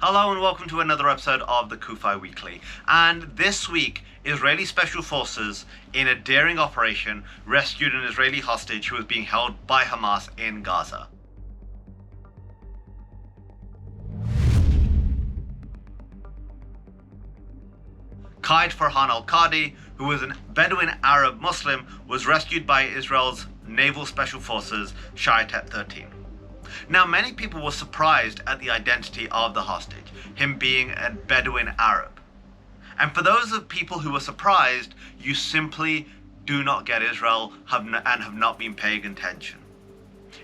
Hello and welcome to another episode of the CUFI Weekly. And this week, Israeli Special Forces, in a daring operation, rescued an Israeli hostage who was being held by Hamas in Gaza. Kaid Farhan Elkadi, who was a Bedouin Arab Muslim, was rescued by Israel's Naval Special Forces Shayetet 13. Now, many people were surprised at the identity of the hostage, him being a Bedouin Arab. And for those of people who were surprised, you simply do not get Israel and have not been paying attention.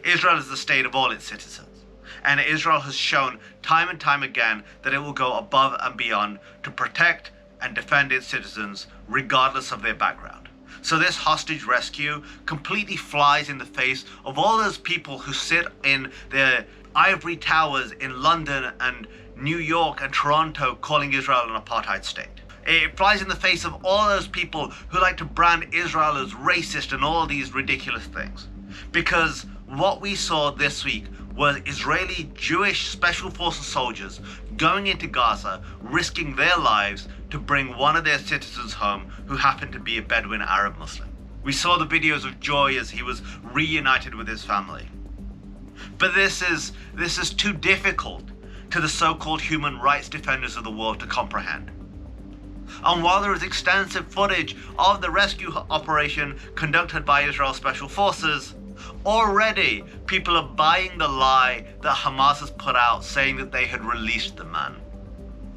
Israel is the state of all its citizens, and Israel has shown time and time again that it will go above and beyond to protect and defend its citizens regardless of their background. So this hostage rescue completely flies in the face of all those people who sit in their ivory towers in London and New York and Toronto calling Israel an apartheid state. It flies in the face of all those people who like to brand Israel as racist and all these ridiculous things. Because what we saw this week was Israeli Jewish Special Forces soldiers going into Gaza, risking their lives to bring one of their citizens home who happened to be a Bedouin Arab Muslim. We saw the videos of joy as he was reunited with his family. But this is too difficult to the so-called human rights defenders of the world to comprehend. And while there is extensive footage of the rescue operation conducted by Israel's Special Forces, already people are buying the lie that Hamas has put out saying that they had released the man.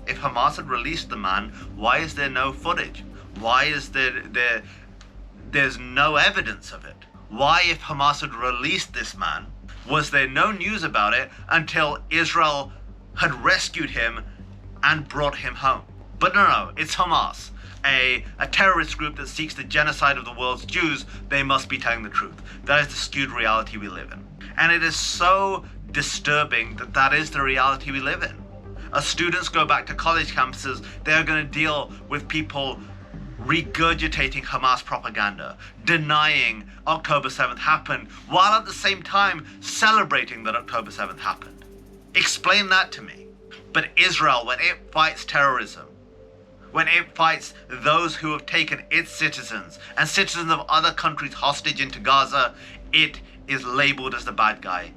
If Hamas had released the man, why is there no footage? Why is there's no evidence of it? Why, if Hamas had released this man, was there no news about it until Israel had rescued him and brought him home? But no, it's Hamas, a terrorist group that seeks the genocide of the world's Jews. They must be telling the truth. That is the skewed reality we live in. And it is so disturbing that that is the reality we live in. As students go back to college campuses, they are going to deal with people regurgitating Hamas propaganda, denying October 7th happened, while at the same time celebrating that October 7th happened. Explain that to me. But Israel, when it fights terrorism, when it fights those who have taken its citizens and citizens of other countries hostage into Gaza, it is labeled as the bad guy.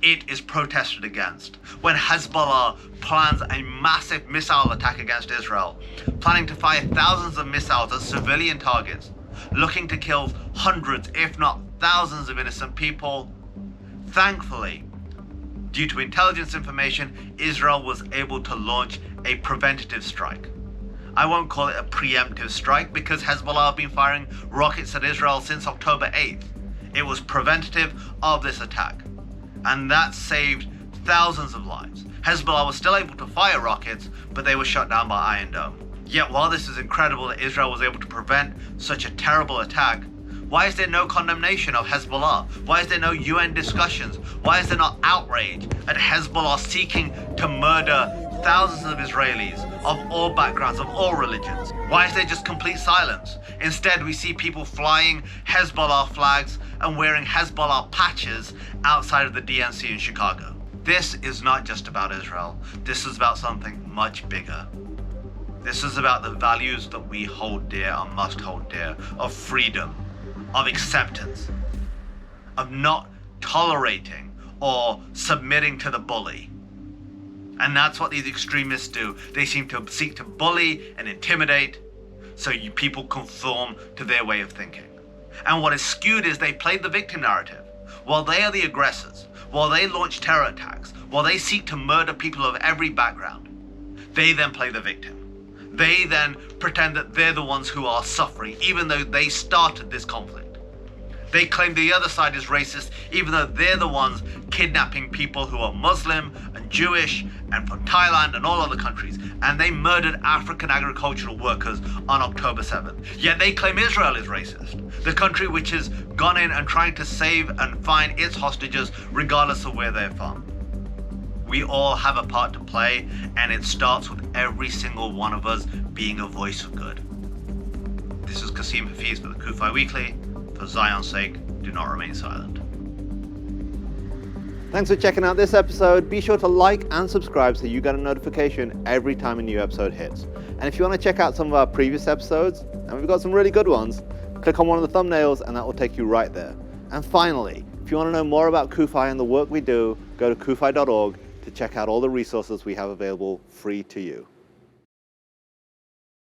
It is protested against. When Hezbollah plans a massive missile attack against Israel, planning to fire thousands of missiles at civilian targets, looking to kill hundreds, if not thousands of innocent people, thankfully, due to intelligence information, Israel was able to launch a preventative strike. I won't call it a preemptive strike because Hezbollah have been firing rockets at Israel since October 8th. It was preventative of this attack, and that saved thousands of lives. Hezbollah was still able to fire rockets, but they were shut down by Iron Dome. Yet while this is incredible that Israel was able to prevent such a terrible attack, why is there no condemnation of Hezbollah? Why is there no UN discussions? Why is there not outrage at Hezbollah seeking to murder thousands of Israelis of all backgrounds, of all religions? Why is there just complete silence? Instead, we see people flying Hezbollah flags and wearing Hezbollah patches outside of the DNC in Chicago. This is not just about Israel. This is about something much bigger. This is about the values that we hold dear and must hold dear, of freedom, of acceptance, of not tolerating or submitting to the bully. And that's what these extremists do. They seem to seek to bully and intimidate so people conform to their way of thinking. And what is skewed is they play the victim narrative. While they are the aggressors, while they launch terror attacks, while they seek to murder people of every background, they then play the victim. They then pretend that they're the ones who are suffering, even though they started this conflict. They claim the other side is racist, even though they're the ones kidnapping people who are Muslim and Jewish and from Thailand and all other countries. And they murdered African agricultural workers on October 7th. Yet they claim Israel is racist, the country which has gone in and trying to save and find its hostages regardless of where they're from. We all have a part to play, and it starts with every single one of us being a voice for good. This is Kasim Hafeez for the CUFI Weekly. For Zion's sake, do not remain silent. Thanks for checking out this episode. Be sure to like and subscribe so you get a notification every time a new episode hits. And if you want to check out some of our previous episodes, and we've got some really good ones, click on one of the thumbnails and that will take you right there. And finally, if you want to know more about CUFI and the work we do, go to CUFI.org to check out all the resources we have available free to you.